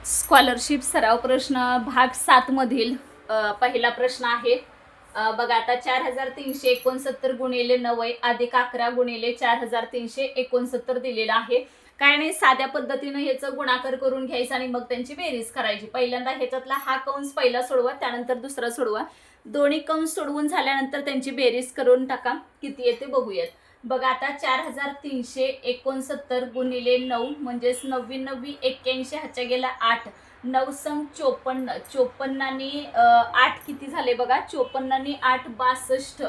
Scholarship सराव प्रश्न भाग 7 मधील पहिला प्रश्न आहे। बघा आता 4369 गुणिले 9 अधिक 11 गुणिले 4369 दिलेला आहे। काय नाही, साध्या पद्धतीने ह्याचं गुणाकार करून घ्यायचं आणि मग त्यांची बेरीज करायची। पहिल्यांदा ह्याच्यातला हा कंस पहिला सोडवा, त्यानंतर दुसरा सोडवा। दोन्ही कंस सोडवून झाल्यानंतर त्यांची बेरीज करून टाका, किती येते बघूयात। बघा आता 4369 गुणिले 9 म्हणजेच 99 81 ह्याच्या गेला 8 9 संग 54 54 आणि 8 किती झाले बघा। 54 आणि 8 62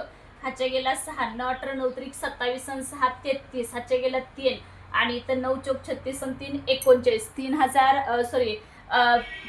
ह्याच्या गेला 6 9 18 9 त्रिक 27 आणि 6 33 ह्याच्या गेला 3 आणि इथं 9 चौक 36 आणि 3 39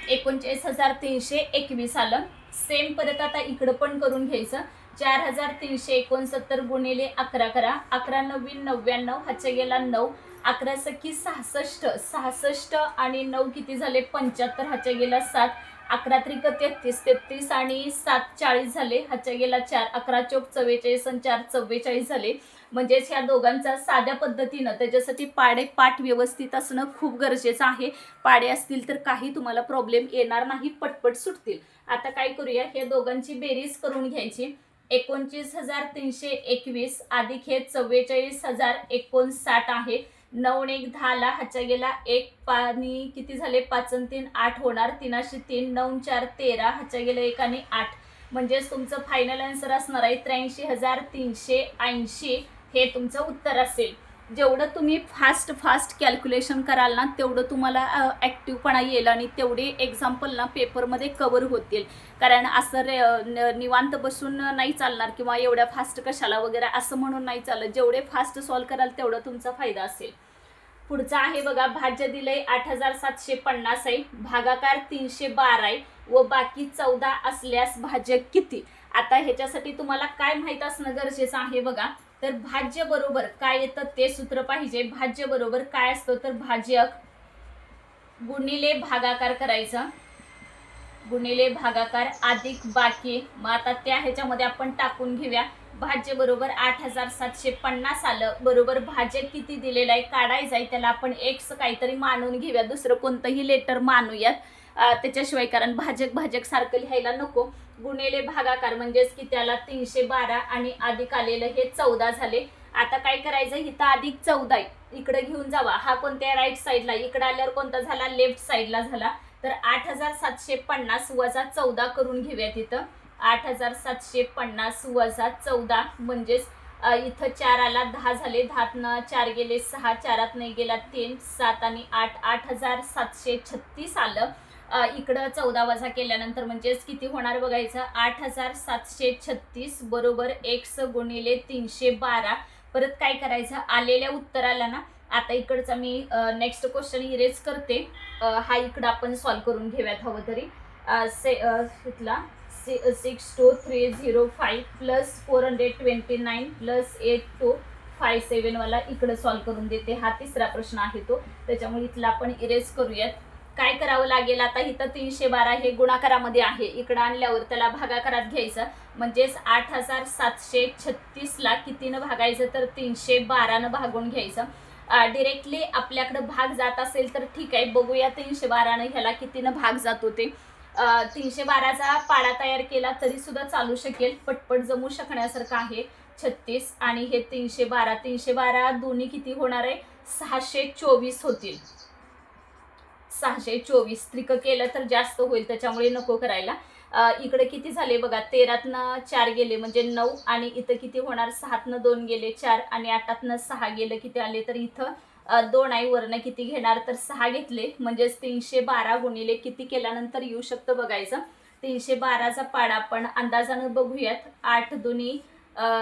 39,321 आलं। सेम परत आता इकडं पण करून घ्यायचं। 4369 गुणिले 11 करा, 11 9 99 ह्याच्या गेला 9 11 सखी 66 66 आणि 9 किती झाले 75 ह्याच्या गेला 7 11 त्रिक 33 33 आणि 7 40 झाले ह्याच्या गेला 4 11 चौक 44 आणि 4 44 झाले। म्हणजेच ह्या दोघांचा साध्या पद्धतीनं त्याच्यासाठी पाढे पाठ व्यवस्थित असणं खूप गरजेचं आहे। पाढे असतील तर काही तुम्हाला प्रॉब्लेम येणार नाही, पटपट सुटतील। आता काय करूया, हे दोघांची बेरीज करून घ्यायची। 29,321 अधिक हे 44,059 आहे। 9 1 10 ह्याच्या गेला 1 पाणी किती झाले 5 आणि 3 8 होणार, 3 3 9 4 13 ह्याच्या गेला 1 आणि 8 म्हणजेच तुमचं फायनल आन्सर असणार आहे 83,380 हे तुमचं उत्तर असेल। जेवढं तुम्ही फास्ट कॅल्क्युलेशन कराल ना तेवढं तुम्हाला ॲक्टिव्हपणा येईल आणि तेवढे एक्झाम्पल ना पेपरमध्ये कवर होतील। कारण असं निवांत बसून नाही चालणार किंवा एवढ्या फास्ट कशाला वगैरे असं म्हणून नाही चालत। जेवढे फास्ट सॉल्व कराल तेवढं तुमचा फायदा असेल। पुढचा आहे बघा, भाज्य दिलंय 8750 आहे, भागाकार 312 आहे व बाकी 14 असल्यास भाज्य किती। आता ह्याच्यासाठी तुम्हाला काय माहित असणं गरजेचं आहे बघा। तर भाज्य बरोबर काय येतं ते सूत्र पाहिजे। भाज्य बरोबर काय असतं तर भाजक गुणिले भागाकार करायचा, गुणिले भागाकार अधिक बाकी। मग आता त्या ह्याच्यामध्ये आपण टाकून घेऊया। भाज्य बरोबर 8750 आलं, बरोबर भाजक किती दिलेलं आहे काढायचं आहे। त्याला आपण एक्स काहीतरी मानून घेऊया, दुसरं कोणतंही लेटर मानूयात त्याच्याशिवाय, कारण भाजक सारखं लिहायला नको। गुणिले भागाकार म्हणजेच की त्याला 312 आणि अधिक आलेलं हे 14 झाले। आता काय करायचं, इथं अधिक 14 आहे इकडे घेऊन जावा, हा कोणत्या राईट साईडला, इकडे आल्यावर कोणता झाला लेफ्ट साईडला झाला। तर 8750 वजा 14 करून घेऊया तिथं। 8750 वजा 14 म्हणजेच इथं 4 आला 10 झाले, 10 4 गेले 6 4 नाही गेला 3 7 आणि 8 8736 आलं। इकडं 14 वजा केल्यानंतर म्हणजेच किती होणार बघायचं, 8736 बरोबर x गुणिले 312। परत काय करायचं, आलेल्या उत्तराला ना आता इकडचा मी नेक्स्ट क्वेश्चन इरेज करते। हा इकडं आपण सॉल्व करून घेऊयात हवं तरी। इथला 62305 प्लस 429 प्लस 8257 वाला इकडे सॉल्व करून देते। हा तिसरा प्रश्न आहे तो, त्याच्यामुळे इथला आपण इरेज करूयात। काय करावं लागेल, आता इथं 312 हे गुणाकारामध्ये आहे, इकडं आणल्यावर त्याला भागाकारात घ्यायचं। म्हणजेच 8736 ला कितीनं भागायचं तर 312 न भागून घ्यायचं। डिरेक्टली आपल्याकडे भाग जात असेल तर ठीक आहे, बघूया 312 न ह्याला कितीनं भाग जातो ते। 312चा पाडा तयार केला तरी सुद्धा चालू शकेल, पटपट जमू शकण्यासारखं आहे। 36 आणि हे 312 दोन्ही किती होणार आहे 624 होतील। 624 त्रिक केलं तर जास्त होईल, त्याच्यामुळे नको करायला। इकडे किती झाले बघा, 13तनं 4 गेले म्हणजे 9 आणि इथं किती होणार 6तनं 2 गेले 4 आणि 8तनं 6 गेलं किती आले, तर इथं 2 आहे, वरनं किती घेणार तर 6 घेतले। म्हणजेच 312 गुणिले किती केल्यानंतर येऊ शकतं बघायचं। 312चा पाडा आपण अंदाजानं बघूयात। 8 दुनी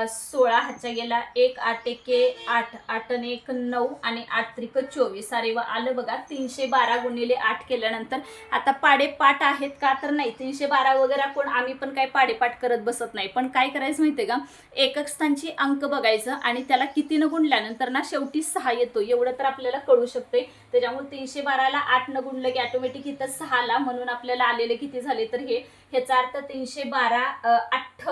16 ह्याच्या गेला 1 8 1 8 8 आणि 1 9 आणि 8 त्रिक 24 अरे वा आलं बघा। 312 गुणिले 8 केल्यानंतर आता पाडेपाठ आहेत का तर नाही, 312 वगैरे कोण आम्ही पण काय पाडेपाठ करत बसत नाही। पण काय करायचं माहितीये का, एकक स्थानची अंक बघायचं आणि त्याला कितीनं गुणल्यानंतर ना शेवटी 6 येतो, एवढं तर आपल्याला कळू शकते। त्याच्यामुळे 312ला 8 गुणलं की ऑटोमॅटिक इथं 6ला, म्हणून आपल्याला आलेले किती झाले तर हे ह्याचा अर्थ 312 8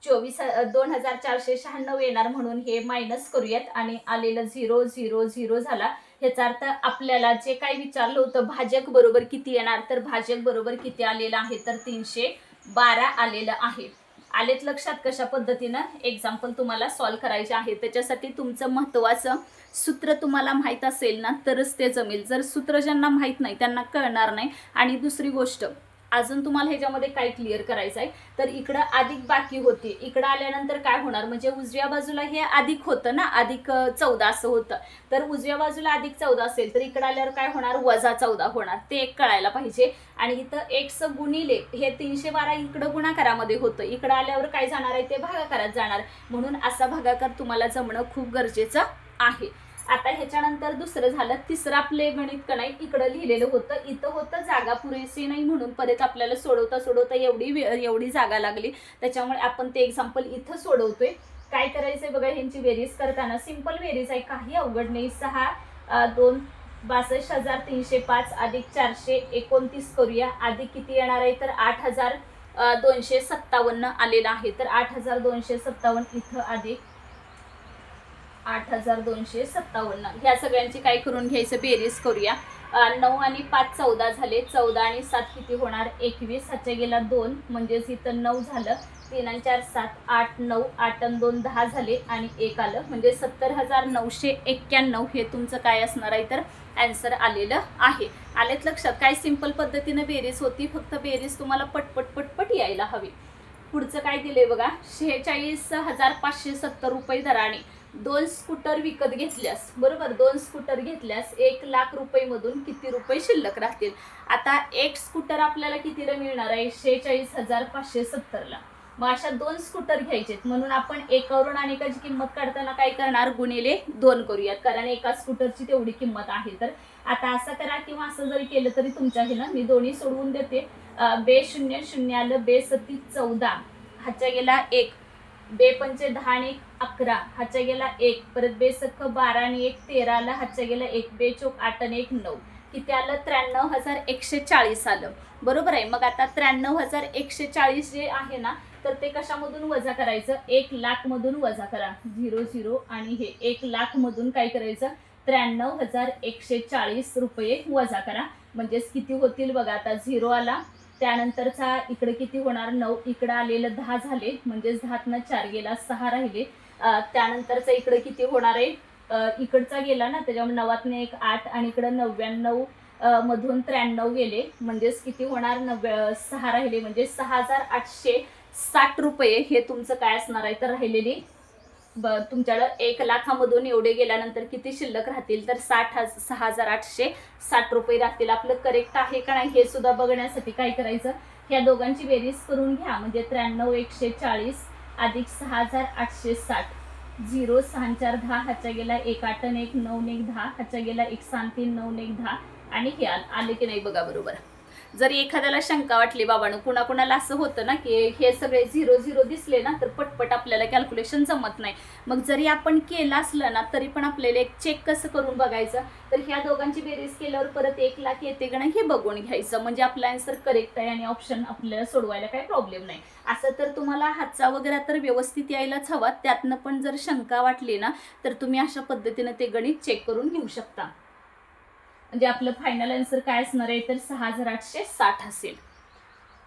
24 2496 येणार, म्हणून हे मायनस करूयात आणि आलेलं 0 0 0 झाला। ह्याचा अर्थ आपल्याला जे काही विचारलं होतं भाजक बरोबर किती येणार, तर भाजक बरोबर किती आलेलं आहे, तर 312 आलेलं आहे. आलेत लक्षात कशा पद्धतीनं एक्झाम्पल तुम्हाला सॉल्व्ह करायचे आहे. त्याच्यासाठी तुमचं महत्त्वाचं सूत्र तुम्हाला माहीत असेल ना तरच ते जमेल. जर सूत्र ज्यांना माहीत नाही त्यांना कळणार नाही. आणि दुसरी गोष्ट अजून तुम्हाला ह्याच्यामध्ये काय क्लिअर करायचं आहे, तर इकडं अधिक बाकी होते, इकडं आल्यानंतर काय होणार, म्हणजे उजव्या बाजूला हे अधिक होतं ना, अधिक 14 असं होतं, तर उजव्या बाजूला अधिक 14 असेल तर इकडं आल्यावर काय होणार, वजा 14 होणार. ते एक कळायला पाहिजे. आणि इथं एक्स गुणिले हे 312 इकडं गुणाकारामध्ये होतं, इकडं आल्यावर काय जाणार आहे, ते भागाकारात जाणार. म्हणून असा भागाकार तुम्हाला जमणं खूप गरजेचं आहे. आता ह्याच्यानंतर दुसरं झालं, तिसरं आपले गणित का नाही इकडं लिहिलेलं होतं, इथं होतं जागा पुरेशी नाही म्हणून परत आपल्याला सोडवता सोडवता एवढी जागा लागली, त्याच्यामुळे आपण ते एक्झाम्पल इथं सोडवतोय. काय करायचंय बघा, ह्यांची बेरीज करताना सिंपल बेरीज आहे, काही अवघड नाही. 62,62,305 अधिक 429 करूया. अधिक किती येणार आहे, तर 8,257 आलेला आहे. तर 8,257 इथं अधिक 8,257 ह्या सगळ्यांची काय करून घ्यायचं, बेरीज करूया. 9 आणि 5 14 झाले, 14 आणि 7 किती होणार, 21. ह्याच्या गेला 2 म्हणजेच इथं 9 झालं, 3 आणि 4 7 8 9 8 आणि 2 10 झाले आणि 1 आलं, म्हणजे 70,991 हे तुमचं काय असणार आहे, तर आन्सर आलेलं आहे. आलेत लक्षात. काय सिंपल पद्धतीनं बेरीज होती, फक्त बेरीज तुम्हाला पटपट पटपट यायला हवी. पुढचं काय दिलंय बघा, 46,570 रुपये दराने 2 स्कूटर विकत घेतल्यास, बरोबर, 2 स्कूटर घेतल्यास 1,00,000 रुपये मधून किती रुपये शिल्लक राहतील. आता एक स्कूटर आपल्याला कितीला मिळणार आहे, 46,570 ला. मग अशा 2 स्कूटर घ्यायचेत, म्हणून आपण एकावरून अनेकाची किंमत काढताना काय करणार, गुणिले 2 करूयात, कारण एका स्कूटरची तेवढी किंमत आहे. तर आता असं करा किंवा असं जरी केलं तरी तुमच्या हे ना, मी दोन्ही सोडवून देते. बे 0 0 आलं, बे 7 14 ह्याच्या गेला 1, बे 5 10 आणि 11 ह्याच्या गेला 1, परत बे 6 12 आणि 1 13 आलं, ह्याच्या गेला 1, बे 4 8 आणि 1 9 किती आलं, 93,140 आलं, बरोबर आहे. मग आता 93,140 जे आहे ना, तर ते कशामधून वजा करायचं, 1,00,000 मधून वजा करा. 0 0 आणि हे 1,00,000 मधून काय करायचं, 93,140 रुपये वजा करा. म्हणजेच किती होतील बघा, आता 0 आला, त्यानंतरचा इकडे किती होणार, 9, इकडं आलेलं 10 झाले, म्हणजेच 10तनं 4 गेला, 6 राहिले. त्यानंतरचा इकडे किती होणार आहे, इकडचा गेला ना, त्याच्यामुळे 9तनं 1 8 आणि इकडं 99 मधून 93 गेले, म्हणजेच किती होणार, 6 राहिले, म्हणजे 6,860 रुपये हे तुमचं काय असणार आहे, तर राहिलेली तुमच्याकडं 1,00,000मधून एवढे गेल्यानंतर किती शिल्लक राहतील, तर 6,860 रुपये राहतील. आपलं करेक्ट आहे का नाही हे सुद्धा बघण्यासाठी काय करायचं, ह्या दोघांची बेरीज करून घ्या. म्हणजे 93,140 अधिक 6,860, 0 6 4 10 ह्याच्या गेला 1 8 आणि 1 9 1 10 ह्याच्या गेला 1 6 3 9 1 10 आणि हे आले की नाही बघा, बरोबर. जरी एखाद्याला शंका वाटली, बाबांनो कुणाकुणाला असं होतं ना की हे सगळे 0 0 दिसले ना तर पटपट आपल्याला कॅल्क्युलेशन जमत नाही. मग जरी आपण केलं असलं ना तरी पण आपल्याला एक चेक कसं करून बघायचं, तर ह्या दोघांची बेरीज केल्यावर परत 1,00,000 येते का नाही हे बघून घ्यायचं, म्हणजे आपला आन्सर करेक्ट आहे आणि ऑप्शन आपल्याला सोडवायला काही प्रॉब्लेम नाही. असं तर तुम्हाला हातचा वगैरे तर व्यवस्थित यायलाच हवा, त्यातनं पण जर शंका वाटली ना तर तुम्ही अशा पद्धतीनं ते गणित चेक करून घेऊ शकता. म्हणजे आपलं फायनल आन्सर काय असणार आहे, तर 6,860 असेल.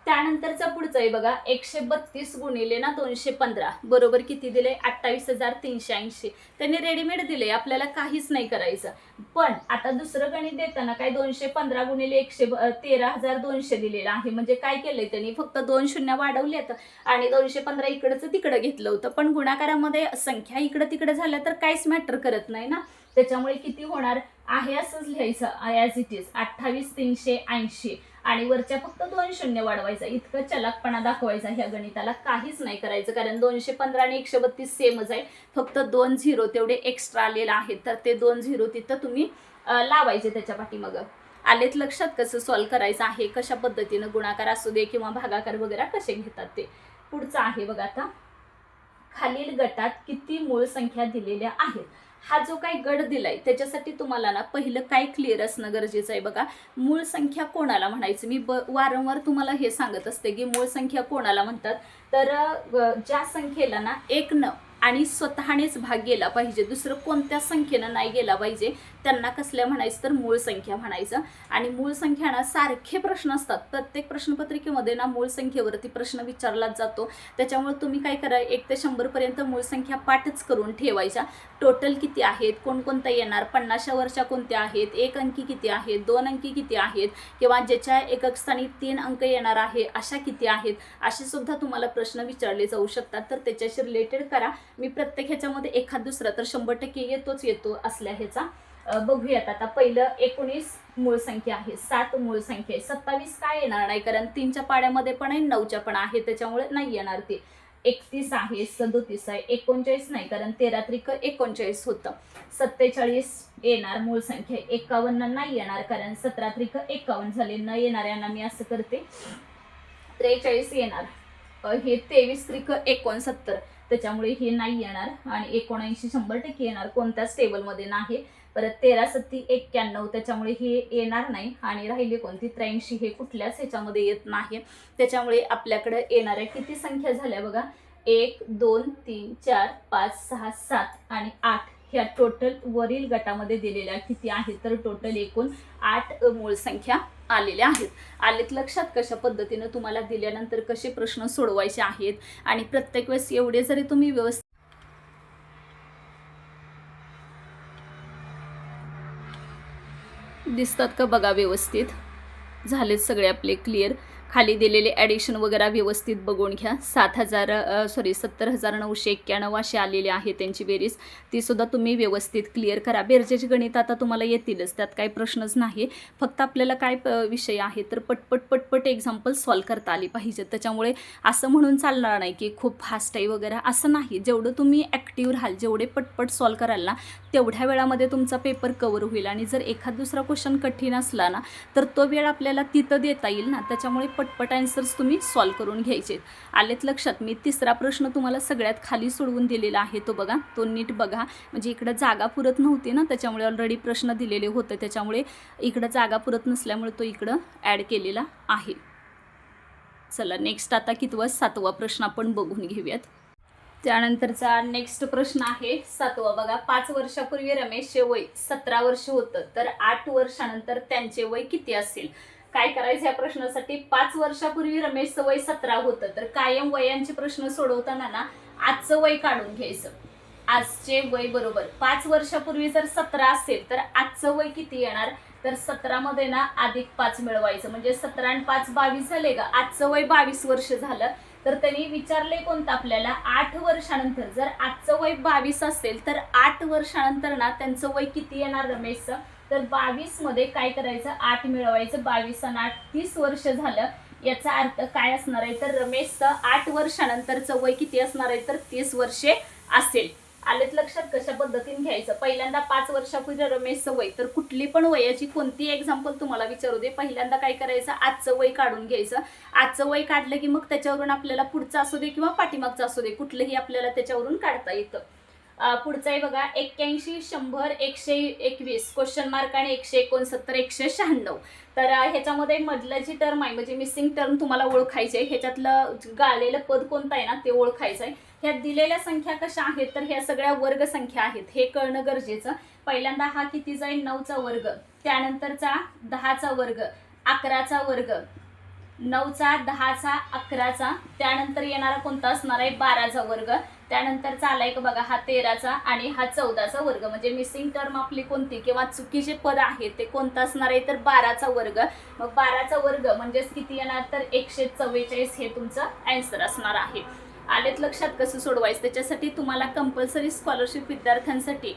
त्यानंतरचा पुढचं आहे बघा, 132 गुणिले ना 215 बरोबर किती दिले, 28,380. त्यांनी रेडीमेड दिले, आपल्याला काहीच नाही करायचं. पण आता दुसरं गणित देताना काय 215 गुणिले 13,200 दिलेलं आहे. म्हणजे काय केलंय त्यांनी, फक्त 2 शून्य वाढवलेत आणि 215 इकडचं तिकडं घेतलं होतं. पण गुणाकारामध्ये संख्या इकडं तिकडं झाल्या तर काहीच मॅटर करत नाही ना, त्याच्यामुळे किती होणार आहे असंच लिहायचं ॲज इट इज, 28,380 आणि वरच्या फक्त 2 शून्य वाढवायचा. इतकं चलाकपणा दाखवायचा ह्या गणिताला, काहीच नाही करायचं, कारण 215 आणि 132 सेमच आहे, फक्त 2 0 तेवढे एक्स्ट्रा आलेले आहेत, तर ते 2 0 तिथं तुम्ही लावायचे त्याच्या पाठीमागं. आलेत लक्षात कसं सॉल्व करायचं आहे, कशा पद्धतीनं गुणाकार असू दे किंवा भागाकार वगैरे कसे घेतात ते. पुढचं आहे बघा, आता खालील गटात किती मूळ संख्या दिलेल्या आहेत. हा जो काही गट दिलाय त्याच्यासाठी तुम्हाला ना पहिलं काय क्लिअर असणं गरजेचं आहे बघा. मूळ संख्या कोणाला म्हणायचं, मी वारंवार तुम्हाला हे सांगत असते की मूळ संख्या कोणाला म्हणतात, तर ज्या संख्येला ना 1 न आणि स्वतःनेच भाग गेला पाहिजे, दुसरं कोणत्या संख्येनं नाही गेला पाहिजे, त्यांना कसल्या म्हणायचं तर मूळ संख्या म्हणायचं. आणि मूळ संख्या ना सारखे प्रश्न असतात, प्रत्येक प्रश्नपत्रिकेमध्ये ना मूळ संख्येवरती प्रश्न विचारलाच जातो. त्याच्यामुळे तुम्ही काय करा, 1 ते 100 पर्यंत मूळ संख्या पाठच करून ठेवायच्या. टोटल किती आहेत, कोणकोणत्या येणार, 50 वरच्या कोणत्या आहेत, 1 अंकी किती आहेत, 2 अंकी किती आहेत, किंवा ज्याच्या एकक स्थानी 3 अंक येणार आहे अशा किती आहेत, असे सुद्धा तुम्हाला प्रश्न विचारले जाऊ शकतात. तर त्याच्याशी रिलेटेड करा. मी प्रत्येक ह्याच्यामध्ये एखाद दुसरा तर 100% येतो असल्या ह्याचा बघूयात. आता पहिलं 19 मूळ संख्या आहे, 7 मूळ संख्या आहे, 27 काय येणार नाही कारण 3च्या पाड्यामध्ये पण आहे, 9च्या पण आहे, त्याच्यामुळे नाही येणार ते. 31 आहे, 37 आहे, 39 नाही कारण 13 त्रिक 39 होतं. 47 येणार मूळ संख्या, 51 नाही येणार कारण 17 त्रिक 51 झाले, न येणाऱ्यांना मी असं करते 43 येणार, हे 23 त्रिक 69 त्याच्यामुळे हे नाही येणार, आणि 79 100% येणार, कोणत्याच टेबलमध्ये नाही. परत 13 7 91 त्याच्यामुळे हे येणार नाही, आणि राहिली कोणती 83 हे कुठल्याच ह्याच्यामध्ये येत नाही. त्याच्यामुळे आपल्याकडे येणाऱ्या किती संख्या झाल्या बघा, 1 2 3 4 5 6 7 आणि 8 ह्या टोटल वरील गटामध्ये दिलेल्या किती आहेत, तर टोटल एकूण 8 मूळ संख्या आलेल्या आहेत. आलेत लक्षात कशा पद्धतीनं तुम्हाला दिल्यानंतर कसे प्रश्न सोडवायचे आहेत. आणि प्रत्येक वेळेस एवढे जरी तुम्ही व्यवस्थित दिसतात का बघा, व्यवस्थित झालेत सगळे आपले क्लिअर. खाली दिलेले ॲडिशन वगैरे व्यवस्थित बघून घ्या. 70,991 असे आलेले आहे त्यांची बेरीज, ती सुद्धा तुम्ही व्यवस्थित क्लिअर करा. बेरजेचे गणित आता तुम्हाला येतीलच, त्यात काही प्रश्नच नाही. फक्त आपल्याला काय विषय आहे तर पटपट एक्झाम्पल सॉल्व करता आली पाहिजे. त्याच्यामुळे असं म्हणून चालणार नाही की खूप फास्ट आहे वगैरे, असं नाही. जेवढं तुम्ही ॲक्टिव्ह राहाल, जेवढे पटपट सॉल्व कराल ना, तेवढ्या वेळामध्ये तुमचा पेपर कवर होईल. आणि जर एखाद दुसरा क्वेश्चन कठीण असला ना, तर तो वेळ आपल्याला तिथं देता येईल ना, त्याच्यामुळे पटपट आन्सर्स तुम्ही सॉल्व करून घ्यायचे. आलेत लक्षात. मी तिसरा प्रश्न तुम्हाला सगळ्यात खाली सोडवून दिलेला आहे, तो बघा, तो नीट बघा. म्हणजे इकडं जागा पुरत नव्हती ना, त्याच्यामुळे ऑलरेडी प्रश्न दिलेले होते, त्याच्यामुळे इकडं जागा पुरत नसल्यामुळे तो इकडं ॲड केलेला आहे. चला नेक्स्ट आता कितवा 7वा प्रश्न आपण बघून घेऊयात. त्यानंतरचा नेक्स्ट प्रश्न आहे 7वा बघा. 5 वर्षापूर्वी रमेशचे वय 17 वर्ष होतं, तर 8 वर्षानंतर त्यांचे वय किती असेल? काय करायचं या प्रश्नासाठी? 5 वर्षापूर्वी रमेशचं वय 17 होतं, तर कायम वयांचे प्रश्न सोडवताना ना आजचं वय काढून घ्यायचं. आजचे वय बरोबर 5 वर्षापूर्वी जर 17 असेल तर आजचं वय किती येणार, तर 17 मध्ये ना +5 मिळवायचं, म्हणजे 17 आणि 5 22 झाले का, आजचं वय 22 वर्ष झालं. तर त्यांनी विचारले कोणतं आपल्याला, 8 वर्षानंतर. जर आजचं वय 22 असेल तर 8 वर्षानंतर ना त्यांचं वय किती येणार रमेशचं, तर 22 मध्ये काय करायचं, 8 मिळवायचं, 22 आणि 8 30 वर्ष झालं. याचा अर्थ काय असणार आहे, तर रमेशचं 8 वर्षानंतरचं वय किती असणार आहे, तर 30 वर्षे असेल. आलेत लक्षात कशा पद्धतीने घ्यायचं. पहिल्यांदा 5 वर्षापूर्वी रमेशचं वय, तर कुठली पण वयाची कोणती एक्झाम्पल तुम्हाला विचारू दे, पहिल्यांदा काय करायचं, आजचं वय काढून घ्यायचं. आजचं वय काढलं की मग त्याच्यावरून आपल्याला पुढचं असू दे किंवा पाठीमागचं असू दे, कुठलंही आपल्याला त्याच्यावरून काढता येतं. पुढचं आहे बघा, 81 100 121 क्वेश्चन मार्क आणि 169 196. तर ह्याच्यामध्ये मधलं जी टर्म आहे म्हणजे मिसिंग टर्म तुम्हाला ओळखायचे आहे. ह्याच्यातलं गाळलेलं पद कोणतं आहे ना ते ओळखायचं आहे. ह्या दिलेल्या संख्या कशा आहेत, तर ह्या सगळ्या वर्ग संख्या आहेत, हे कळणं गरजेचं. पहिल्यांदा हा किती जाईल, 9चा वर्ग, त्यानंतरचा 10चा वर्ग, 11चा वर्ग, 9चा 10चा 11चा, त्यानंतर येणारा कोणता असणार आहे, 12चा वर्ग, त्यानंतरचा आलाय का बघा हा 13चा आणि हा 14चा वर्ग. म्हणजे मिसिंग टर्म आपली कोणती किंवा चुकीचे पद आहे ते कोणतं असणार आहे, तर 12चा वर्ग. मग 12चा वर्ग म्हणजेच किती येणार, तर 144 हे तुमचं आन्सर असणार आहे. आलेत लक्षात कसं सोडवायचं. त्याच्यासाठी तुम्हाला कंपल्सरी स्कॉलरशिप विद्यार्थ्यांसाठी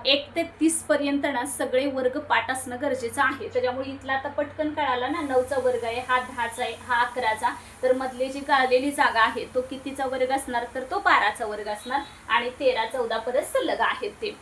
1 ते 30 पर्यंत ना सगळे वर्ग पाठ असणं गरजेचं आहे. त्याच्यामुळे इथला आता पटकन कळाला ना, 9चा वर्ग आहे, हा 10चा आहे, हा 11चा, तर मधली जी गाळलेली जागा आहे तो कितीचा वर्ग असणार, तर तो 12चा वर्ग असणार. आणि 13 14 परत सलग आहेत ते.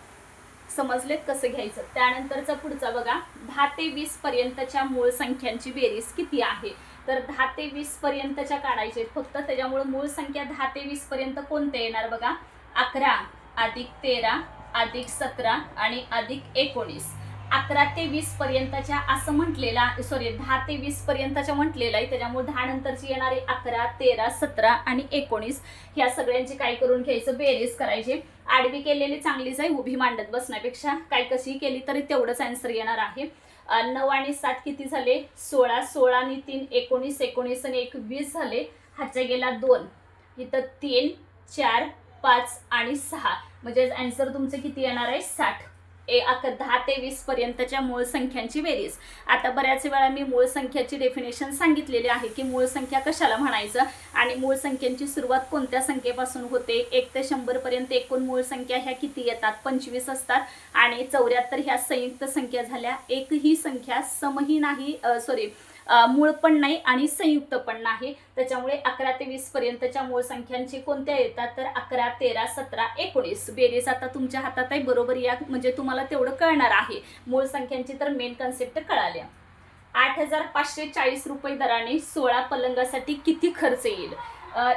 समजलेत कसं घ्यायचं. त्यानंतरचा पुढचा बघा, 10 ते 20 पर्यंतच्या मूळ संख्यांची बेरीज किती आहे, तर 10 ते 20 पर्यंतच्या काढायचे फक्त. त्याच्यामुळे मूळ संख्या 10 ते 20 पर्यंत कोणते येणार बघा, 11 + 13 + 17 आणि +19. 11 ते 20 पर्यंतच्या असं म्हटलेला, सॉरी 10 ते 20 पर्यंतच्या म्हटलेलं आहे. त्याच्यामुळे 10 नंतरची येणारी 11, 13, 17 आणि 19 ह्या सगळ्यांची काय करून घ्यायचं, बेरीज करायची. आडवी केलेली चांगलीच आहे, उभी मांडत बसण्यापेक्षा. काय कशी केली तरी तेवढंच आन्सर येणार आहे. 9 आणि 7 किती झाले, 16. 16 आणि 3 19. 19 आणि 1 20 झाले. हाच्या गेला 2, इथं 3, 4, 5 आणि 6, म्हणजे आन्सर तुमचं किती येणार आहे, 60. 10 ते 20 पर्यंतच्या मूळ संख्यांची बेरीज. आता बऱ्याच वेळा मी मूळ संख्याची डेफिनेशन सांगितलेली आहे की मूळ संख्या कशाला म्हणायचं आणि मूळ संख्यांची सुरुवात कोणत्या संख्येपासून होते. 1 ते 100 पर्यंत एकूण मूळ संख्या ह्या किती येतात, 25 असतात. आणि 74 ह्या संयुक्त संख्या झाल्या. एकही संख्या समही नाही, मूळ पण नाही आणि संयुक्त पण नाही. त्याच्यामुळे 11 ते 20 पर्यंतच्या मूळ संख्यांची कोणत्या येतात, तर 11, 13, 17, 19. बेरीज आता तुमच्या हातात आहे, बरोबर या, म्हणजे तुम्हाला तेवढं कळणार आहे. मूळ संख्यांची तर मेन कन्सेप्ट कळाल्या. 8,540 रुपये दराने 16 पलंगासाठी किती खर्च येईल.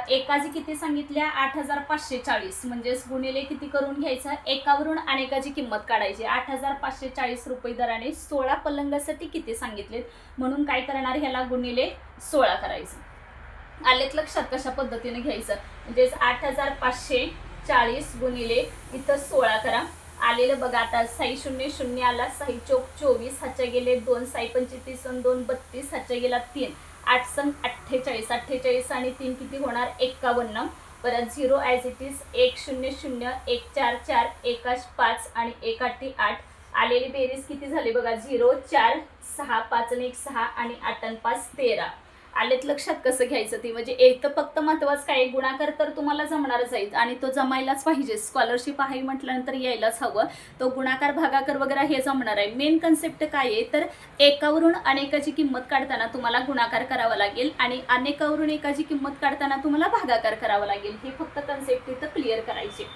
एकाची किती सांगितल्या, 8,540, म्हणजेच गुणिले किती करून घ्यायचं, एकावरून अनेकाची किंमत काढायची. 8,540 रुपये दराने 16 पलंगासाठी किती सांगितलेत, म्हणून काय करणार, ह्याला गुणिले 16 करायचं. आलेत लक्षात कशा पद्धतीने घ्यायचं, म्हणजेच 8,540 गुणिले इथं 16 करा. आलेलं बघा आता, 6 0 0 आला, 6 चौक 24, हाच्या गेले 2, 6 35 आणि 2 32, हाच्या गेला 3, 8 संग 48, 48 आणि 3 किती होणार, 51. परत 0 ॲज इट इज, 1 0 0, 1 4 4, 1 8 5 आणि 1 8 8. आलेली बेरीज किती झाली बघा, 0 4 6, 5 आणि 1 6 आणि 8 आणि 5 13. आलेत लक्षात कसं घ्यायचं ती, म्हणजे एक तर फक्त महत्वाचं काय, गुणाकार तर तुम्हाला जमणारच आहे आणि तो जमायलाच पाहिजे. स्कॉलरशिप आहे म्हटल्यानंतर यायलाच हवं. तो गुणाकार भागाकार वगैरे हे जमणार आहे. मेन कन्सेप्ट काय आहे, तर एकावरून अनेकाची किंमत काढताना तुम्हाला गुणाकार करावा लागेल आणि अनेकावरून एकाची किंमत काढताना तुम्हाला भागाकार करावा लागेल. हे फक्त कन्सेप्ट इथं क्लिअर करायचे.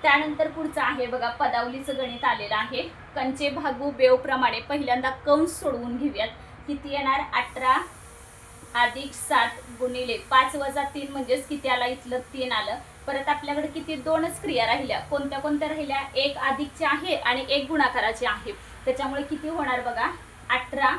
त्यानंतर पुढचं आहे बघा, पदावलीचं गणित आलेलं आहे. कंचे भागू बेव प्रमाणे पहिल्यांदा कंस सोडवून घेऊयात. किती येणार, 18 अधिक 7 गुणिले 5 वजा 3, म्हणजेच किती आला, इथलं 3 आलं. परत आपल्याकडे किती, 2च क्रिया राहिल्या. कोणत्या कोणत्या राहिल्या, एक अधिकची आहे आणि एक गुणाकाराची आहे. त्याच्यामुळे किती होणार बघा, 18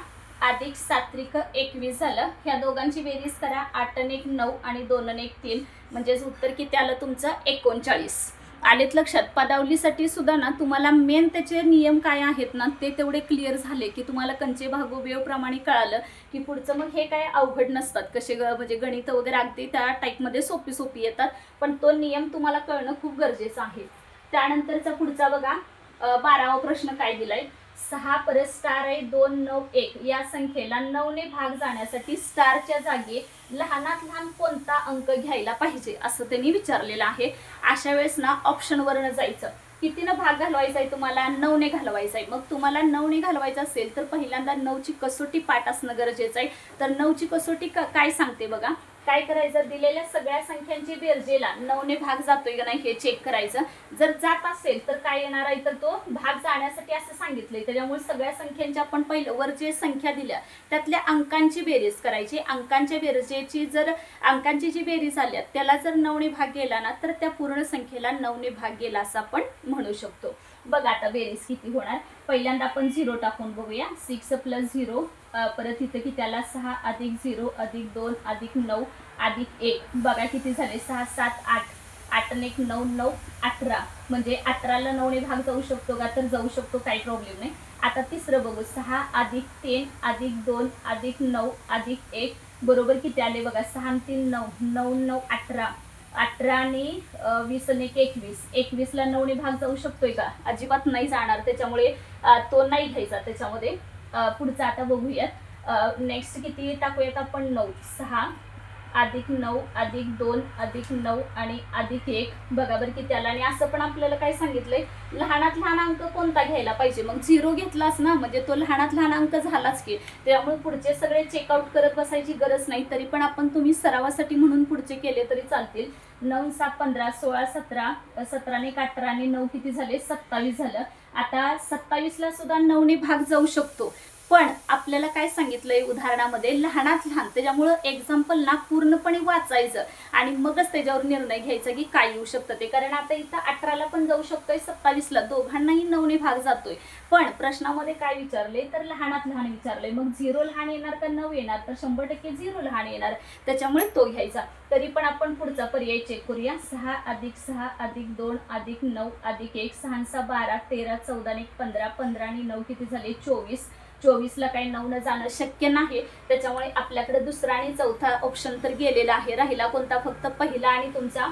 अधिक 7 त्रिक 21 झालं. ह्या दोघांची बेरीज करा, 8 आणि 1 9 आणि 2 आणि 1 3, म्हणजेच उत्तर किती आलं तुमचं, 39. आलेत लक्षात. पदावलीसाठी सुद्धा ना तुम्हाला मेन त्याचे नियम काय आहेत ना ते तेवढे क्लिअर झाले की तुम्हाला कंचे भागोबेव प्रमाणे कळालं की पुढचं मग हे काय अवघड नसतात. कसे म्हणजे गणित वगैरे अगदी त्या टाईपमध्ये सोपी येतात, पण तो नियम तुम्हाला कळणं खूप गरजेचं आहे. त्यानंतरचा पुढचा बघा, 12वा प्रश्न काय दिलाय, 6 परत स्टार आहे 2 9 1 या संख्येला 9 ने भाग जाण्यासाठी स्टारच्या जागी लहानात लहान कोणता अंक घ्यायला पाहिजे असं त्यांनी विचारलेलं आहे. अशा वेळेस ना ऑप्शनवरनं जायचं. कितीनं भाग घालवायचा आहे तुम्हाला, 9 ने घालवायचा आहे. मग तुम्हाला 9 ने घालवायचं असेल तर पहिल्यांदा 9ची कसोटी पाठ असणं गरजेचं आहे. तर 9ची कसोटी काय सांगते बघा, काय करायचं, दिलेल्या सगळ्या संख्यांची बेरजेला 9 ने भाग जातोय का नाही हे चेक करायचं. जर जात असेल तर काय येणार आहे, तर तो भाग जाण्यासाठी असं सांगितलंय. त्याच्यामुळे सगळ्या संख्यांच्या आपण पहिलं वर जे संख्या दिल्या त्यातल्या अंकांची बेरीज करायची. अंकांच्या बेरजेची जर अंकांची जी बेरीज आल्या त्याला जर 9 ने भाग गेला ना तर त्या पूर्ण संख्येला 9 ने भाग गेला असं आपण म्हणू शकतो. बघा आता बेरीज किती होणार, पहिल्यांदा आपण 0 टाकून बघूया. 6 + 0, परत इथं की त्याला 6 अधिक 0 अधिक 2 अधिक 9 अधिक 1, बघा किती झाले, 6 7 8, 8 आणि 1 9 9 18, म्हणजे 18ला 9 ने भाग जाऊ शकतो का, तर जाऊ शकतो, काही प्रॉब्लेम नाही. आता तिसरं बघू, 6 अधिक 3 अधिक 2 अधिक 9 अधिक 1, बरोबर किती आले बघा, 6 आणि 3 9 9 9 18, 18 आणि 20 आणि 21, 21ला 9 ने भाग जाऊ शकतोय का, अजिबात नाही जाणार. त्याच्यामुळे तो नाही घ्यायचा त्याच्यामध्ये. पुढचं आता बघूयात. नेक्स्ट किती टाकूयात आपण, 9, 6 अधिक 9 अधिक 2 अधिक 9 आणि अधिक 1, बघा बरं किती आला. आणि असं पण आपल्याला काय सांगितलंय, लहानात लहान अंक कोणता घ्यायला पाहिजे. मग 0 घेतलाच ना, म्हणजे तो लहानात लहान अंक झालाच की. त्यामुळे पुढचे सगळे चेकआउट करत बसायची गरज नाही. तरी पण आपण तुम्ही सरावासाठी म्हणून पुढचे केले तरी चालतील. 9 7 15 16 17, 17 आणि 18 आणि 9 किती झाले, 27 झालं. आता 27ला सुद्धा 9 ने भाग जाऊ शकतो, पण आपल्याला काय सांगितलंय उदाहरणामध्ये, लहानात लहान, त्याच्यामुळं एक्झाम्पल ना पूर्णपणे वाचायचं आणि मगच त्याच्यावर निर्णय घ्यायचा की काय येऊ शकतं ते. कारण आता इथं 18ला पण जाऊ शकतोय, 27ला, दोघांनाही 9ने भाग जातोय. पण प्रश्नामध्ये काय विचारले तर लहानात लहान विचारले. मग 0 लहान येणार का 9 येणार, तर 100% 0 लहान येणार, त्याच्यामुळे तो घ्यायचा. तरी पण आपण पुढचा पर्याय चेक करूया. 6 + 6 + 2 + 9 + 1, 6 × 12, 13, 14 आणि 15, 15 आणि 9 किती झाले 24. 24ला काही 9 जाणं शक्य नाही, त्याच्यामुळे आपल्याकडे दुसरा आणि चौथा ऑप्शन तर गेलेला आहे. राहिला कोणता, फक्त पहिला आणि तुमचा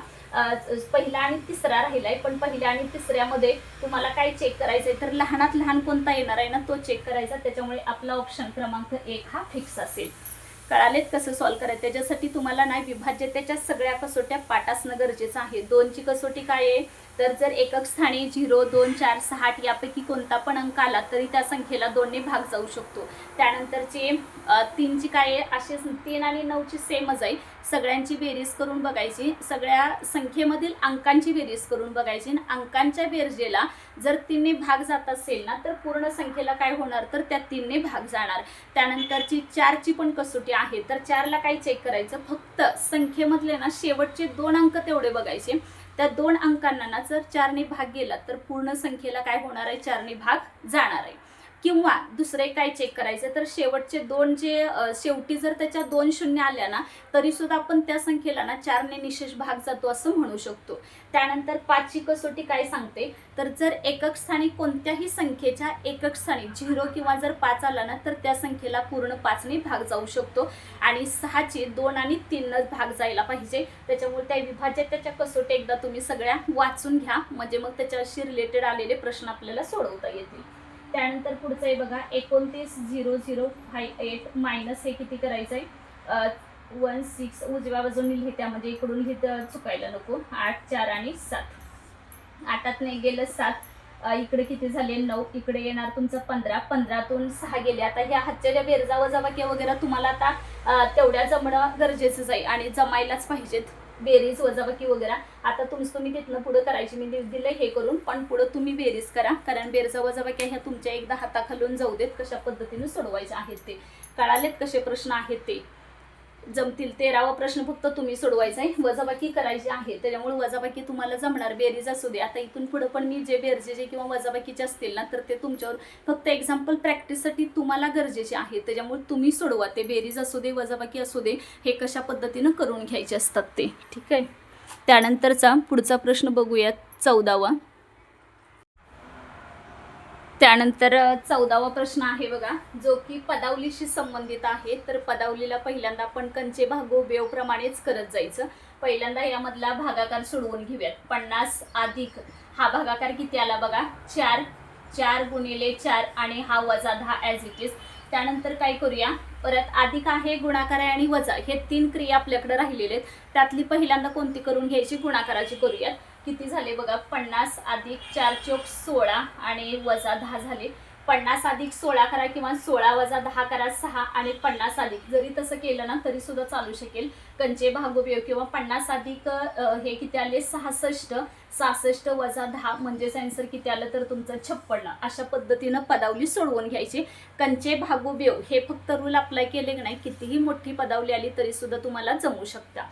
पहिला आणि तिसरा राहिलाय. पण पहिल्या आणि तिसऱ्यामध्ये तुम्हाला काय चेक करायचंय तर लहानात लहान कोणता येणार आहे ना तो चेक करायचा. त्याच्यामुळे आपला ऑप्शन क्रमांक 1 हा फिक्स असेल. कळालेत कसं सॉल्व्ह करायचं. त्याच्यासाठी तुम्हाला नाही विभाज्यतेच्या सगळ्या कसोट्या पाठ असणं गरजेचं आहे. 2ची कसोटी काय आहे तर जर एकक स्थानी 0, 2, 4, 6, 8 यापैकी कोणता पण अंक आला तरी त्या संख्येला 2ने भाग जाऊ शकतो. त्यानंतरचे 3ची काय आहे, असे 3 आणि 9ची सेमच आहे. सगळ्यांची बेरीज करून बघायची, सगळ्या संख्येमधील अंकांची बेरीज करून बघायची. अंकांच्या बेरजेला जर 3ने भाग जात असेल ना तर पूर्ण संख्येला काय होणार तर त्या 3ने भाग जाणार. त्यानंतरची 4ची पण कसोटी आहे. तर 4ला काय चेक करायचं, फक्त संख्येमधले ना शेवटचे 2 अंक तेवढे बघायचे. त्या 2 अंकांना ना जर 4ने भाग गेला तर पूर्ण संख्येला काय होणार आहे, 4ने भाग जाणार आहे. किंवा दुसरे काय चेक करायचं तर शेवटचे 2 जे शेवटी जर त्याच्या 2 शून्य आल्या ना तरी सुद्धा आपण त्या संख्येला ना 4ने निशेष भाग जातो असं म्हणू शकतो. त्यानंतर 5ची कसोटी काय सांगते तर जर एकक स्थानी कोणत्याही संख्येच्या एकक स्थानी 0 किंवा जर 5 आला ना तर त्या संख्येला पूर्ण 5ने भाग जाऊ शकतो. आणि 6ची 2 आणि 3नच भाग जायला पाहिजे. त्याच्यामुळे त्या विभाज्यतेच्या कसोटी एकदा तुम्ही सगळ्या वाचून घ्या, म्हणजे मग त्याच्याशी रिलेटेड आलेले प्रश्न आपल्याला सोडवता येतील. त्यानंतर पुढचं आहे बघा, 29,0,058 मायनस हे किती करायचं आहे 16 उजव्या बाजूने लिहित्या, म्हणजे इकडून लिहित चुकायला नको. 8, 4 आणि 7, 8त नाही गेलं 7, इकडे किती झाले 9, इकडे येणार तुमचं 15, 15तून 6 गेले. आता ह्या हातच्या ज्या बेरजा वजाबाकी वगैरे तुम्हाला आता तेवढ्या जमणं गरजेचंच आहे आणि जमायलाच पाहिजेत, बेरीज वजाबाकी वगैरे. आता तुम्ही तिथनं पुढं करायची, मी दिलं हे करून, पण पुढं तुम्ही बेरीज करा, कारण बेरजा वजाबाकी ह्या तुमच्या एकदा हाताखालून जाऊ देत, कशा पद्धतीने सोडवायचे आहेत ते. कळालेत कसे प्रश्न आहेत ते जमतील. 13वा प्रश्न फक्त तुम्ही सोडवायचा आहे, वजाबाकी करायची आहे, त्याच्यामुळे वजाबाकी तुम्हाला जमणार, बेरीज असू दे. आता इथून पुढं पण मी जे बेरजेचे किंवा वजाबाकीचे असतील ना तर ते तुमच्यावर फक्त एक्झाम्पल प्रॅक्टिससाठी तुम्हाला गरजेचे आहे, त्याच्यामुळे तुम्ही सोडवा. ते बेरीज असू दे वजाबाकी असू दे हे कशा पद्धतीनं करून घ्यायचे असतात ते, ठीक आहे. त्यानंतरचा पुढचा प्रश्न बघूयात, 14वा. त्यानंतर 14वा प्रश्न आहे बघा, जो की पदावलीशी संबंधित आहे. तर पदावलीला पहिल्यांदा आपण कंचे भागोबेव प्रमाणेच करत जायचं. पहिल्यांदा यामधला भागाकार सोडवून घेऊयात. 50 अधिक हा भागाकार किती आला बघा 4, 4 गुणिले 4 आणि हा वजा 10 ॲज इट इज. त्यानंतर काय करूया, परत अधिक आहे, गुणाकार आहे आणि वजा, हे 3 क्रिया आपल्याकडे राहिलेले आहेत. त्यातली पहिल्यांदा कोणती करून घ्यायची, गुणाकाराची करूयात. किती झाले बघा 50 अधिक 4 चोक 16 आणि वजा 10 झाले. 50 अधिक 16 करा किंवा 16 वजा 10 करा 6 आणि 50 अधिक, जरी तसं केलं ना तरी सुद्धा चालू शकेल. कंचे भागोबेव किंवा 50 अधिक हे किती आले 66, 66 वजा 10 म्हणजेच आन्सर किती आलं तर तुमचं 56. अशा पद्धतीनं पदावली सोडवून घ्यायची. कंचे भागोबेव हे फक्त रूल अप्लाय केले की नाही, कितीही मोठी पदावली आली तरी सुद्धा तुम्हाला जमू शकता.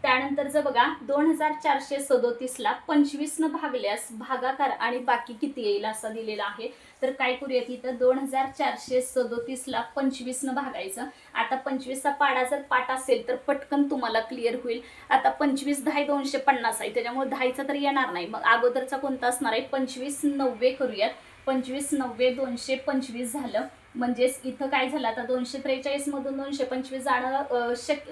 त्यानंतरचं बघा 2437ला 25 भागल्यास भागाकार आणि बाकी किती येईल असा दिलेला आहे. तर काय करूयात, इथं 2437ला 25 भागायचं. आता 25चा पाडा जर पाठ असेल तर पटकन तुम्हाला क्लिअर होईल. आता 25 10 250 आहे, त्याच्यामुळे 10चा तर येणार नाही. मग अगोदरचा कोणता असणार आहे 25 90 करूयात. 25 90 225 झालं. म्हणजेच इथं काय झालं, आता 243 मधून 225 जाणं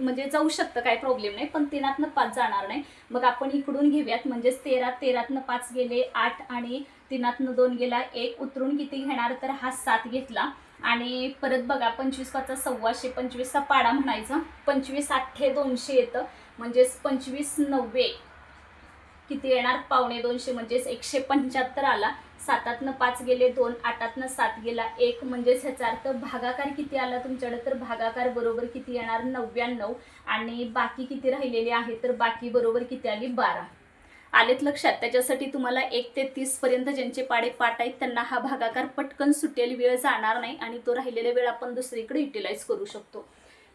म्हणजे जाऊ शकतं, काय प्रॉब्लेम नाही, पण 3तनं 5 जाणार नाही. मग आपण इकडून घेऊयात, म्हणजेच 13, 13तनं 5 गेले 8 आणि 3तनं 2 गेला 1, उतरून किती घेणार तर हा 7 घेतला. आणि परत बघा 25 5 125, 25चा पाडा म्हणायचा. 25 8 200 येतं, म्हणजेच 25 90 किती येणार पावणे 200, म्हणजेच 175 आला. 7तनं 5 गेले 2, 8तनं 7 गेला 1, म्हणजेच ह्याचा अर्थ भागाकार किती आला तुमच्याकडे तर भागाकार बरोबर किती येणार 99 आणि बाकी किती राहिलेली आहे तर बाकी बरोबर किती आली 12. आलेत लक्षात? त्याच्यासाठी तुम्हाला 1 ते 30 पर्यंत ज्यांचे पाढे पाठ आहेत त्यांना हा भागाकार पटकन सुटेल, वेळ जाणार नाही आणि तो राहिलेला वेळ आपण दुसरीकडे युटिलाइज करू शकतो.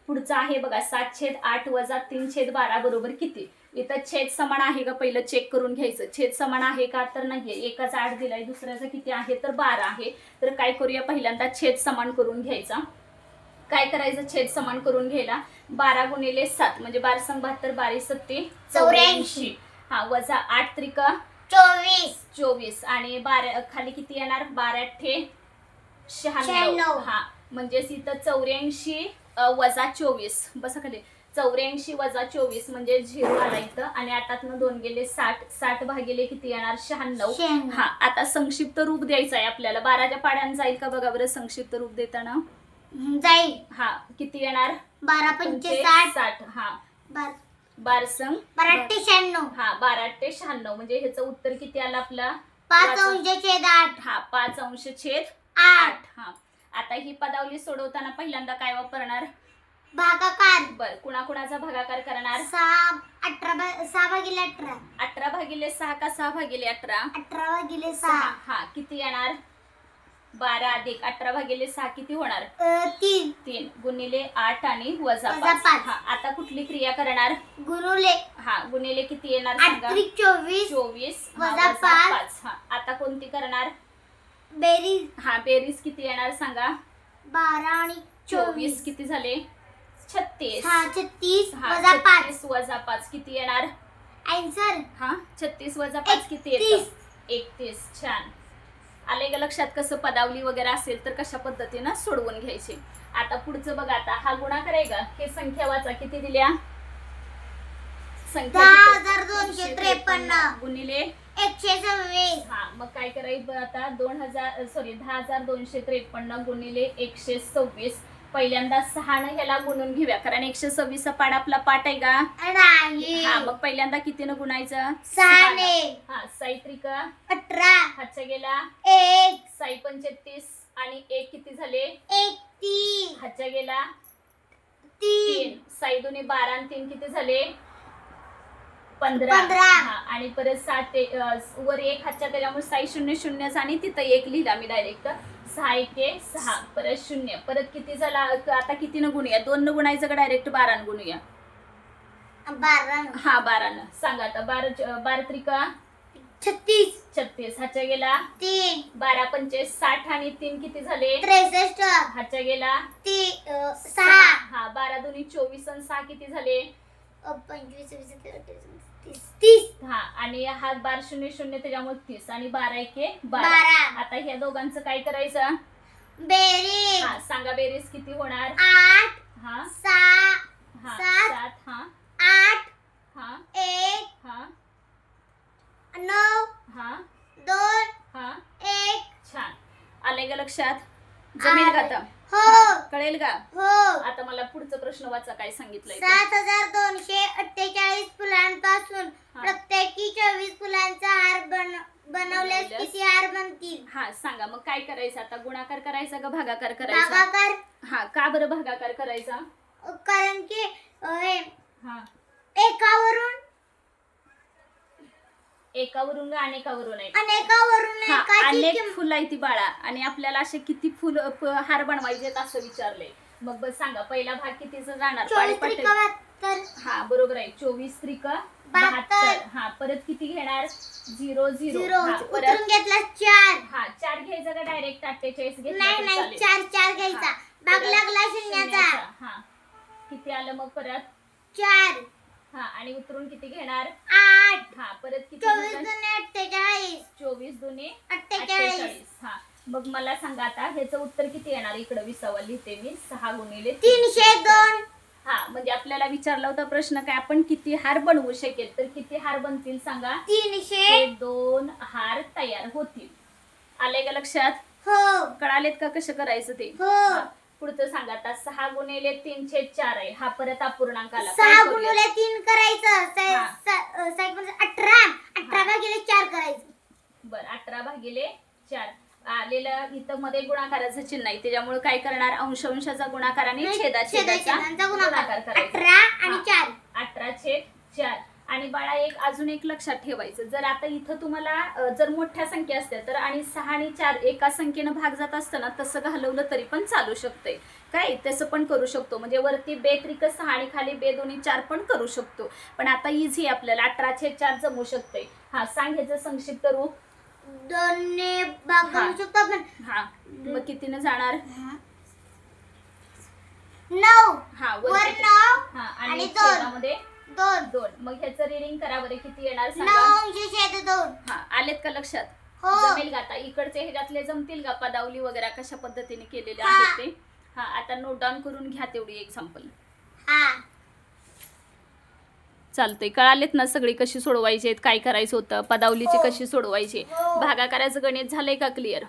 पुढचा आहे बघा 7/8 वजा 3/12 बरोबर किती? इथं छेद समान आहे का पहिलं चेक करून घ्यायचं. छेद समान आहे का तर नाहीये. एकाचा 8 दिलाय, दुसऱ्याचा किती आहे तर 12 आहे. तर काय करूया, पहिल्यांदा छेद समान करून घ्यायचा. काय करायचं छेद समान करून घ्यायला? 12 गुणिले 7 म्हणजे 12 संग 72, 12 सत्ते 84. हा वजा 8 त्रिका 24 आणि 12 खाली किती येणार? 12 8 96. हा म्हणजेच इथं 84 वजा 24 बसा खाली. 84 वजा 24 म्हणजे 0 आला इथं आणि 8तनं 2 गेले 60. 60 भागिले किती येणार? 96. हा आता संक्षिप्त रूप द्यायचं आहे आपल्याला. 12च्या पाड्यानं जाईल का बघा बरं संक्षिप्त रूप देताना. जाईल. हा किती येणार? 12 पंचे 60. हा 12 संग 12 96. हा 12 ते 96 म्हणजे ह्याचं उत्तर किती आलं आपला? 5/8. हा 5/8. हा आता ही पदावली सोडवताना पहिल्यांदा काय वापरणार? भागाकार. बर कुणाकुणाचा भागाकार करणार? 6 भागिले 18. 18 भागिले 6 का 6 भागिले 18? 18 भागिले 6. हा किती येणार? 12 अधिक 18 भागिले 6 किती होणार? 3 गुणिले 8 आणि वजा 5. हा आता कुठली क्रिया करणार? गुणिले. हा गुणिले किती येणार 8 सांगा? 24 वजा 5. हा आता कोणती करणार? बेरीज. हा बेरीज किती येणार सांगा? 12 आणि 24 किती झाले? 36. 36 हा वजा 5. 36 वजा 5 किती येणार? आन्सर. हा 36 वजा 5 किती येतं? 31. छान आले का लक्षात? कसं पदावली वगैरे असेल तर कशा पद्धतीनं सोडवून घ्यायचे. आता पुढचं बघा. आता हा गुणाकार आहे का? हे संख्या वाचा. किती दिल्या? संख्या 10,253 गुणिले 126. हा मग काय करायचं आता? 10,253 गुणिले 126. पहिल्यांदा 6 ह्याला गुणून घेऊया कारण 126 पाड आपला पाठ आहे का? नाही. हा मग पहिल्यांदा कितीनं गुणायचं? 6 ने. हा 6 त्रिका 18. हातचा गेला 1 6 35 आणि 1 किती झाले? 1 3 हातचा गेला 3 6 दुनी 12 आणि 3 किती झाले? 15. 15. हा आणि परत 7 वर 1 हातच्या त्याच्यामुळे 6 0 0 आणि तिथं 1 लिहिला मी डायरेक्ट. 6 1 6 परत 0 परत किती झाला? आता कितीनं गुणूया? 2 न गुणायचं का डायरेक्ट 12 न गुणूया? 12. हा 12 न. सांगा आता. 12 त्रिका 36 हातच्या गेला 3 12 पंचे 60 आणि 3 किती झाले? 63. हातच्या गेला 6 हा 12 दुनी 24 आणि 6 किती झाले? 25 30. हा आणि हा 12 0 0 त्याच्यामुळे 30 आणि 12 1 12. 12. आता ह्या दोघांचं काय करायचं? बेरीज. हा सांगा बेरीज किती होणार? 8 हा 6 हा 7 7 हा 8 हा 1 हा 9 हा 2 हा 1. छान आलंय का लक्षात? जमेल का आता? हो. कळेल का? हो. आता मला पुढचा प्रश्न वाचा. काय सांगितलंय? 7,248 फुलांपासून प्रत्येकी 24 फुलांचा हार बनवल्यास किती हार बनतील? हा सांगा मग काय करायचं आता? गुणाकार करायचा का भागाकार करायचा? भागाकार. हा का बरं भागाकार करायचा? कारण की हे हा एकावरून का अनेकावरून आहे? अनेकावरून हा, एकाची अनेक फुलं आहे ती बाळा आणि आपल्याला असे किती फुल हार बनवायचे असं विचारले. मग बस सांगा पहिला भाग कितीचा जाणार? 24 त्रिक 72. हा बरोबर आहे. 24 त्रिक 72. हा परत किती घेणार? 0 0. हा, उतरून परत घेतला 4. हा 4 घ्यायचा का डायरेक्ट 48 घेतला नाही तरी नाही चालेल? 4 घ्यायचा. हा, भाग परत लागला शून्याचा. हा किती आलं मग परत? 4 हा आणि उतरून किती घेणार? 8. हा परत किती? 24 दुने 48. 24 दुने 48. हा मग मला सांगा आता ह्याचं उत्तर किती येणार? इकडे 20 लिहिते मी. 6 गुणिले 302. हा म्हणजे आपल्याला विचारला होता प्रश्न काय आपण किती हार बनवू शकेल तर किती हार बनतील सांगा? 302 हार तयार होतील. आले का लक्षात? हो. कळालेत का कसं करायचं ते? हो. हा, पुढचं सांगा आता. 6 गुणिले 3/4 आहे. हा परत अपूर्णांक आला. 6 गुणिले 3 करायचं. हा. 18 भागिले 4 करायचं. बर 18 भागिले 4 आलेलं इथं मध्ये गुणाकाराचं चिन्ह आहे त्याच्यामुळे काय करणार? अंशाचा गुणाकार आणि छेदाचा गुणाकार करायचा. 18 आणि 4. 18/4 आणि बाळा अजून एक लक्षात ठेवायचं, जर आता इथं तुम्हाला जर मोठ्या संख्या असत्या तर आणि 6 आणि 4 एका संख्येनं भाग जात असताना तसं घालवलं तरी पण चालू शकतंय. काय तसं पण करू शकतो, म्हणजे वरती बे त्रिक 6 आणि खाली बे दोन्ही 4 पण करू शकतो. पण आता इझी आपल्याला 18/4 जमू शकते. हा सांग ह्याचं संक्षिप्त रूप. 2 ने भाग हा. करू शकतो आपण. हा मग कितीनं जाणार? 9 हा वर वरती 9 हा आणि आणि 2 छेदामध्ये 2 2. मग ह्याचं रीडिंग करा बरं, किती येणार 9 सांगा. अंश छेद 2. हा आलेत का लक्षात? हो. जमेल का आता? इकडचे ह्याच्यातले जमतील का? पदावली वगैरे कशा पद्धतीने केलेले हा. आहेत ते. हा आता नोट डाऊन करून घ्या तेवढी एक्झाम्पल. हा. चालतंय. कळालेत ना सगळी कशी सोडवायची आहेत, काय करायचं होतं, पदावलीची हो. कशी सोडवायची. हो. भागाकाराचं गणित झालंय का क्लिअर?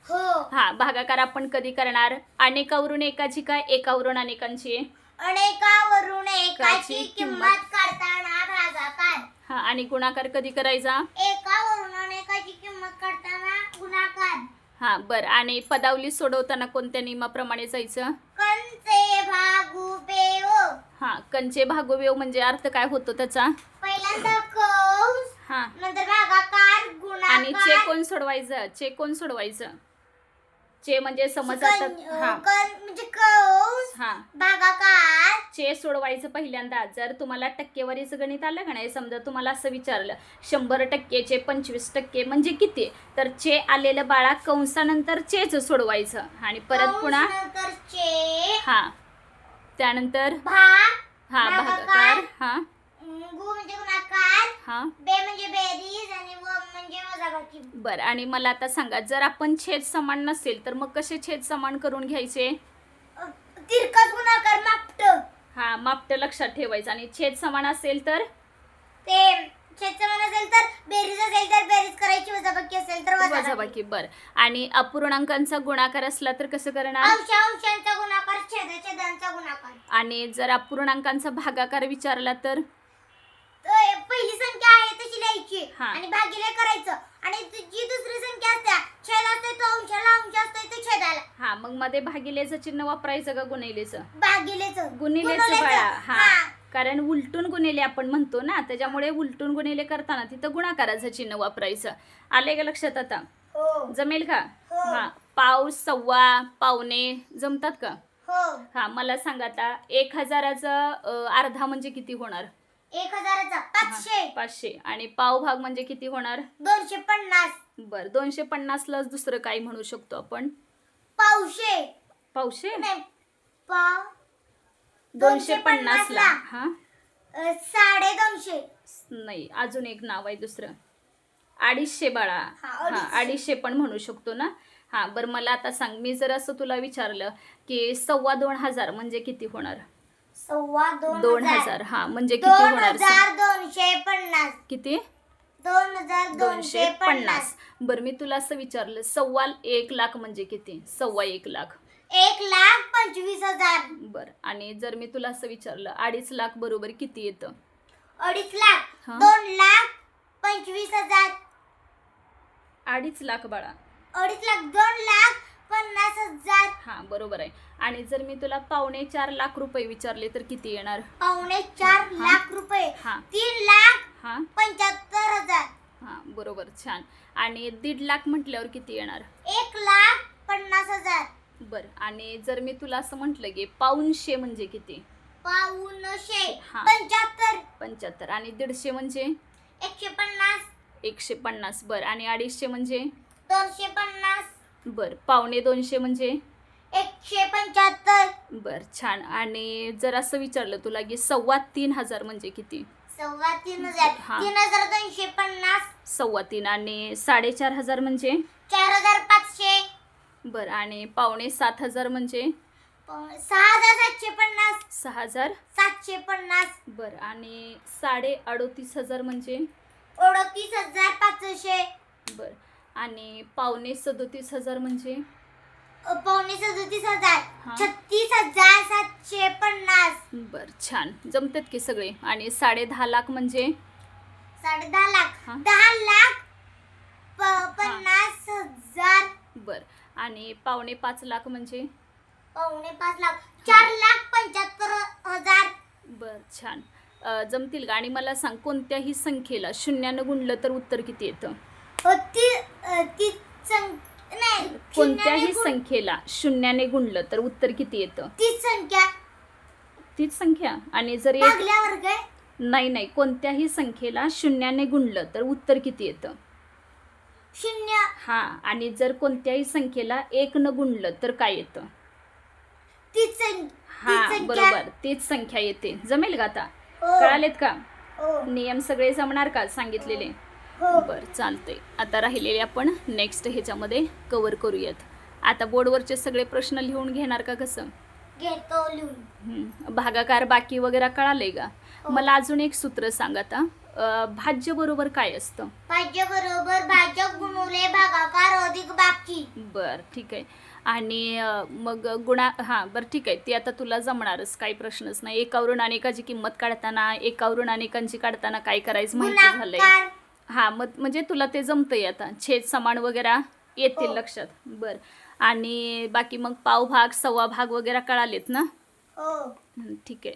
हो. हा भागाकार आपण कधी करणार? अनेकावरून एकाची काय, एकावरून अनेकांची? अनेकावरून एकाची एकाची किंमत काढताना भागाकार. हा आणि गुणाकार कधी करायचा? एकावरून अनेकाची किंमत काढताना गुणाकार. हा बर. आणि पदावली सोडवताना कोणत्या नियमाप्रमाणे जायचं? कंचे भागू बेओ. हा कंचे भागोवेव म्हणजे अर्थ काय होतो त्याचा? पहिल्यांदा कंस, हा नंतर भागाकार, आणि गुणाकार. चे कोण सोडवायचं? चे कोण सोडवायचं? चे म्हणजे समजात. हा म्हणजे कंस, हा भागाकार. चे सोडवायचं पहिल्यांदा. जर तुम्हाला टक्केवारीचं गणित आलं का नाही, समजा तुम्हाला असं विचारलं 100%चे 25% म्हणजे किती, तर चे आलेलं बाळा कंसानंतर चेच सोडवायचं आणि परत पुन्हा कंस नंतर चे, हा त्यानंतर हा भागाकार. भागाकार. हा गु म्हणजे गुणाकार, हा बे म्हणजे बेरीज आणि व म्हणजे वजाबाकी. बर. आणि मला आता सांगा, जर आपण छेद समान नसेल तर मग कसे छेद समान करून घ्यायचे? तिरकस गुणाकार मापट. हा मापट लक्षात ठेवायचं. आणि छेद समान असेल तर ते छेद समान असेल तर बेरीज, असेल तर बेरीज करायची, वजाबाकी असेल तर वजाबाकी. वजाबाकी. बर. आणि अपूर्णांकांचा गुणाकार असला तर कसं करणार? अंशांचा गुणाकार, छेदांचा गुणाकार. आणि जर अपूर्णांकांचा भागाकार विचारला तर? पहिली संख्या आहे तशी लिहायची हा. आणि भागिले करायचं. आणि जी दुसरी संख्या असते छेद असते तो अंशाला, अंश असते तो छेदाला. हा मग मध्ये भागिलेचं चिन्ह वापरायचं का गुणिलेचं? भागिलेचं. गुणिलेचं बाळा. हा कारण उलटून गुणिले आपण म्हणतो ना, त्याच्यामुळे उलटून गुणिले करताना तिथं गुणाकाराचं चिन्ह वापरायचं. आले का लक्षात आता? हो. जमेल का? हो. हा पाव, सव्वा, पावणे जमतात का? हो. हा मला सांगा आता 1000चा अर्धा म्हणजे किती होणार? 1000चा 500. 500. आणि पाव भाग म्हणजे किती होणार? 250. बर. 250ला दुसरं काय म्हणू शकतो आपण? पावशे. पावशे. नाही, पाव 250ला. हा 250. नाही, अजून एक नाव आहे दुसरं. 250 बाळा. हा, हा 250 पण म्हणू शकतो ना. हा बरं मला आता सांग, मी जर असं तुला विचारलं की 2500 म्हणजे किती होणार? 2,500. हा म्हणजे किती होणार? 2250. किती? 2250. बरं मी तुला असं विचारलं 1,25,00,000 म्हणजे किती? 1,25,00,000. 1,25,000. बर. आणि जर मी तुला असं विचारलं 2,50,000 बरोबर किती येतं? 2,50,000. हा. 2,25,000. 2,50,000 बाळा. 2,50,000. 2,50,000. हा बरोबर आहे. आणि जर मी तुला 4,25,00,000 रुपये विचारले तर किती येणार? 4,25,000 रुपये. हा 3,75,000. हा बरोबर. छान. आणि 1,50,000 म्हटल्यावर किती येणार? 1,50,000. बर. आणि जर मी तुला असं म्हटलं की 500 म्हणजे किती? 500. हा. 75. 75. आणि 150 म्हणजे? 150. 150. बर. आणि 250 म्हणजे? 250. बर. 250 म्हणजे? 175. बर. छान. आणि जर असं विचारलं तुला की 3,25,000 म्हणजे किती? 3,25,000. हा. 3,250. 3,25,000. आणि 4,500 म्हणजे? 4,500. बर. आणि 6,750 म्हणजे? 6,750. 6,750. 750. बर. आणि 38,500 म्हणजे? 38,500. बर. आणि 37,500 म्हणजे? 37,500. हा. 36,750. बर. छान. जमतात की सगळे. आणि 10,50,000 म्हणजे? 10,50,000. हा. 10,50,000. बर. आणि 4,500,000 म्हणजे? 4,75,000. बर. छान. जमतील का? आणि मला सांग, कोणत्याही संख्येला शून्यानं गुणलं तर उत्तर किती येतं? ती नाही कोणत्याही संख्येला शून्याने गुणलं तर उत्तर किती येतं? तीच संख्या तीच संख्या. आणि जर एक भागल्यावर काय? नाही, कोणत्याही संख्येला शून्याने गुणलं तर उत्तर किती येतं? 0. हा. आणि जर कोणत्याही संख्येला 1 न गुणलं तर काय येतं? तीच हा, संख्या. बरोबर, तीच संख्या येते. जमेल का आता? हो. कळालेत का हो. नियम सगळे? जमणार का सांगितलेले? हो. बरं, चालतंय. आता राहिलेले आपण नेक्स्ट ह्याच्यामध्ये कव्हर करूयात. आता बोर्डवरचे सगळे प्रश्न लिहून घेणार का कसं? घेतो लिहून. भागाकार बाकी वगैरे कळालंय का? हो. मला अजून एक सूत्र सांग आता. भाज्य बरोबर काय असतं? भाज्य बरोबर भाज्य गुणुले भागाकार अधिक बाकी. बरं, ठीक आहे. आणि मग बरं, ठीक आहे, ते आता तुला जमणारच, काही प्रश्नच नाही. एकावरून अनेकाची किंमत काढताना, एकावरून अनेकांची काढताना काय करायचं माहिती झालंय? गुणाकार. हा, मग म्हणजे तुला ते जमतंय आता. छेद समान वगैरे येतील हो. लक्षात. बरं. आणि बाकी मग पावभाग, सव्वा भाग वगैरे कळालेत ना? हो. ठीक आहे.